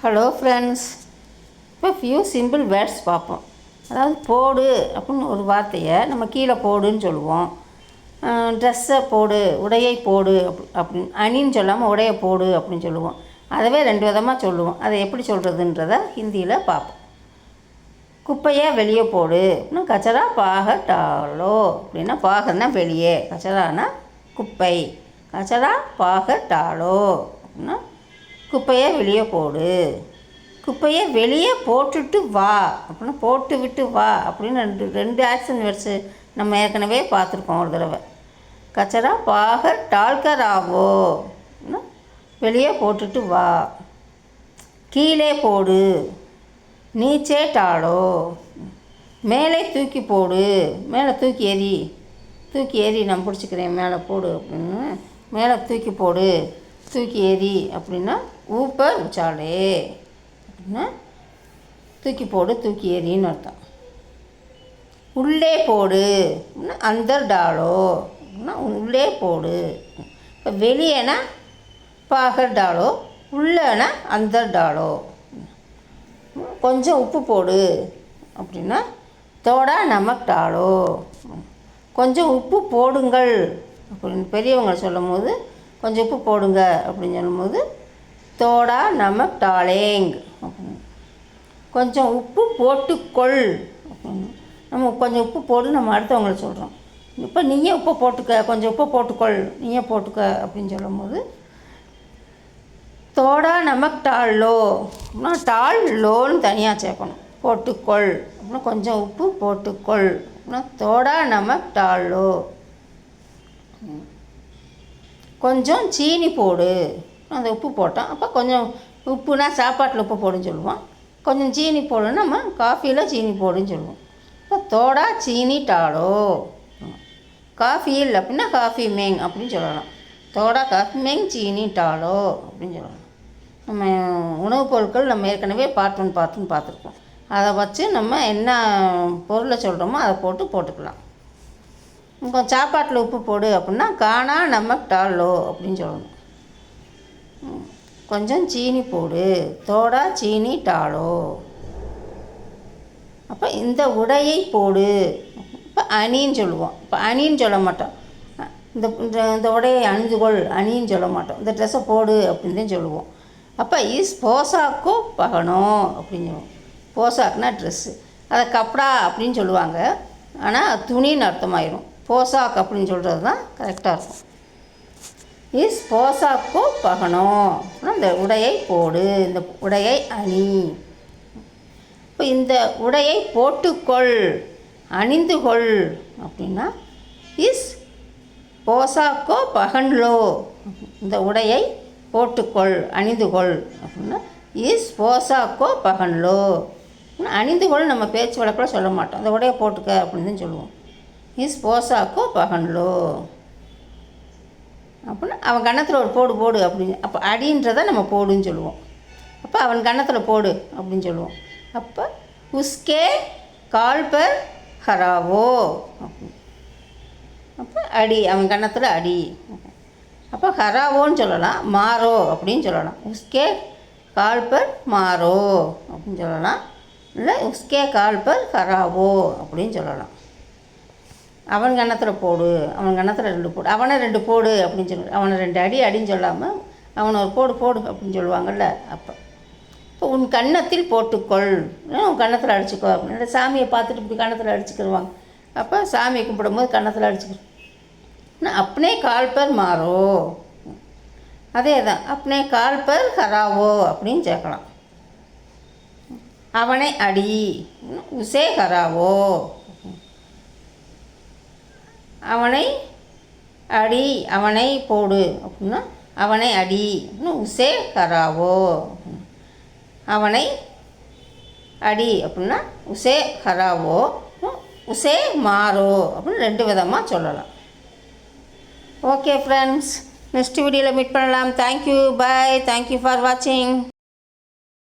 Hello friends, இப்போ few simple words பார்ப்போம். அதாவது போடு அப்படின்னு ஒரு வார்த்தையை நம்ம கீழே போடுன்னு சொல்லுவோம். ட்ரெஸ்ஸை போடு, உடையை போடு அப்படின்னு அணின்னு சொல்லாமல் உடையை போடு அப்படின்னு சொல்லுவோம். அதவே ரெண்டு விதமாக சொல்லுவோம். அதை எப்படி சொல்கிறதுன்றத ஹிந்தியில் பார்ப்போம். குப்பையை வெளியே போடு அப்படின்னா கச்சரா பாக டாலோ அப்படின்னா பாகன்னா வெளியே, கச்சரானா குப்பை, கச்சரா பாக டாலோ அப்படின்னா குப்பையை வெளியே போடு. குப்பையை வெளியே போட்டுட்டு வா அப்படின்னா போட்டு விட்டு வா அப்படின்னு ரெண்டு ஆக்ஷன் வேர்ட்ஸு நம்ம ஏற்கனவே பார்த்துருக்கோம் ஒரு தடவை. கச்சரா பாக டால்கர் ஆவோ அப்படின்னா வெளியே போட்டுட்டு வா. கீழே போடு, நீச்சே டாலோ, மேலே தூக்கி போடு, மேலே தூக்கி எறி, தூக்கி எறி நான் பிடிச்சிக்கிறேன் மேலே போடு அப்படின்னு மேலே தூக்கி போடு, தூக்கி எறி அப்படின்னா ஊப்பர் உச்சாலே அப்படின்னா தூக்கி போடு, தூக்கி எறின்னு அர்த்தம். உள்ளே போடு அப்படின்னா அந்தர் டாலோ அப்படின்னா உள்ளே போடு. இப்போ வெளியேனா பாகர் டாலோ, உள்ளேனா அந்தர் டாலோ. கொஞ்சம் உப்பு போடு அப்படின்னா தோடா நமக் டாலோ. கொஞ்சம் உப்பு போடுங்கள் அப்படின்னு பெரியவங்க சொல்லும் போது கொஞ்சம் உப்பு போடுங்க அப்படின்னு சொல்லும்போது தோடா நமக் டாலேங் அப்படின்னு. கொஞ்சம் உப்பு போட்டுக்கொள் அப்படின்னு நம்ம கொஞ்சம் உப்பு போடு நம்ம அடுத்தவங்களை சொல்கிறோம். இப்போ நீயே உப்பு போட்டுக்க, கொஞ்சம் உப்பு போட்டுக்கொள், நீயே போட்டுக்க அப்படின்னு சொல்லும் போது தோடா நமக் டால் லோ அப்படின்னா டால் லோன்னு தனியாக சேர்க்கணும். போட்டுக்கொள் அப்படின்னா கொஞ்சம் உப்பு போட்டுக்கொள் அப்படின்னா தோடா நமக் டால் லோ. கொஞ்சம் சீனி போடு, அந்த உப்பு போட்டோம். அப்போ கொஞ்சம் உப்புனா சாப்பாட்டில் உப்பு போடுன்னு சொல்லுவோம். கொஞ்சம் சீனி போடுன்னா நம்ம காஃபியில் சீனி போடுன்னு சொல்லுவோம். இப்போ தோடா சீனி டாலோ. காஃபி இல்லை அப்படின்னா காஃபி மேங் அப்படின்னு சொல்லலாம். தோடா காஃபி மேங் சீனி டாலோ அப்படின்னு சொல்லலாம். நம்ம உணவுப் பொருட்கள் நம்ம ஏற்கனவே பார்ட் 1 பார்த்துருக்கோம். அதை வச்சு நம்ம என்ன பொருளை சொல்கிறோமோ அதை போட்டுக்கலாம். கொஞ்சம் சாப்பாட்டில் உப்பு போடு அப்படின்னா காணா நமக் டாலோ அப்படின்னு சொல்லணும். கொஞ்சம் சீனி போடு, தோடா சீனி டாலோ. அப்போ இந்த உடையை போடு, இப்போ அணின்னு சொல்லுவோம். இப்போ அணின்னு சொல்ல மாட்டோம். இந்த உடையை அணிந்துகொள் அணின்னு சொல்ல மாட்டோம். இந்த ட்ரெஸ்ஸை போடு அப்படின்னு தான் சொல்லுவோம். அப்போ இஸ் போசாக்கோ பகணும் அப்படின்னு சொல்லுவோம். போசாக்னா ட்ரெஸ்ஸு, அதை கப்படா அப்படின்னு சொல்லுவாங்க. ஆனால் துணின்னு அர்த்தமாயிரும். போசாக் அப்படின்னு சொல்கிறது தான் கரெக்டாக இருக்கும். இஸ் போசாக்கோ பகணும் இந்த உடையை போடு, இந்த உடையை அணி. இப்போ இந்த உடையை போட்டுக்கொள், அணிந்து கொள் அப்படின்னா இஸ் போசாக்கோ பகன்லோ. இந்த உடையை போட்டுக்கொள், அணிந்து கொள் அப்படின்னா இஸ் போசாக்கோ பகன்லோ. அணிந்து கொள் நம்ம பேச்சு வழக்கில் சொல்ல மாட்டோம். இந்த உடையை போட்டுக்க அப்படின்னு தான் சொல்லுவோம். இஸ் போசாக்கோ பகன்லோ அப்படின்னா அவன் கன்னத்தில் ஒரு போடு போடு அப்படின்னு. அப்போ அடின்றதை நம்ம போடுன்னு சொல்லுவோம். அப்போ அவன் கன்னத்தில் போடு அப்படின்னு சொல்லுவோம். அப்போ உஸ்கே கால் பர் ஹராவோ அப்படின்னு. அப்போ அடி, அவன் கன்னத்தில் அடி. அப்போ ஹராவோன்னு சொல்லலாம், மாறோ அப்படின்னு சொல்லலாம். உஸ்கே கால் பர் மாறோ அப்படின்னு சொல்லலாம். இல்லை உஸ்கே கால் பர் ஹராவோ அப்படின்னு சொல்லலாம். அவன் கன்னத்தில் போடு, அவன் கன்னத்தில் 2 போடு, அவனை 2 போடு அப்படின்னு சொல்லு. அவனை 2 அடின்னு சொல்லாமல் அவனை ஒரு போடு போடு அப்படின்னு சொல்லுவாங்கள்ல. அப்போ இப்போ உன் கன்னத்தில் போட்டுக்கொள், உன் கன்னத்தில் அடிச்சுக்கோ அப்படின்னு. சாமியை பார்த்துட்டு இப்படி கன்னத்தில் அடிச்சுக்கிடுவாங்க. அப்போ சாமியை கும்பிடும்போது கன்னத்தில் அடிச்சுக்கிறோம். அப்னே கால் பர் மாறோ, அதே தான் அப்னே கால் பர் ஹராவோ அப்படின்னு சேர்க்கலாம். அவனை அடி, உசே ஹராவோ. அவனை அடி, அவனை போடு அப்படின்னா அவனை அடி உசே ஹராவோ. அவனை அடி அப்படின்னா உசே ஹராவோ, உசே மாறோ அப்படின்னு 2 விதமாக சொல்லலாம். ஓகே ஃப்ரெண்ட்ஸ், நெக்ஸ்ட் வீடியோவில் மீட் பண்ணலாம். தேங்க்யூ, பாய், தேங்க்யூ ஃபார் வாட்சிங்.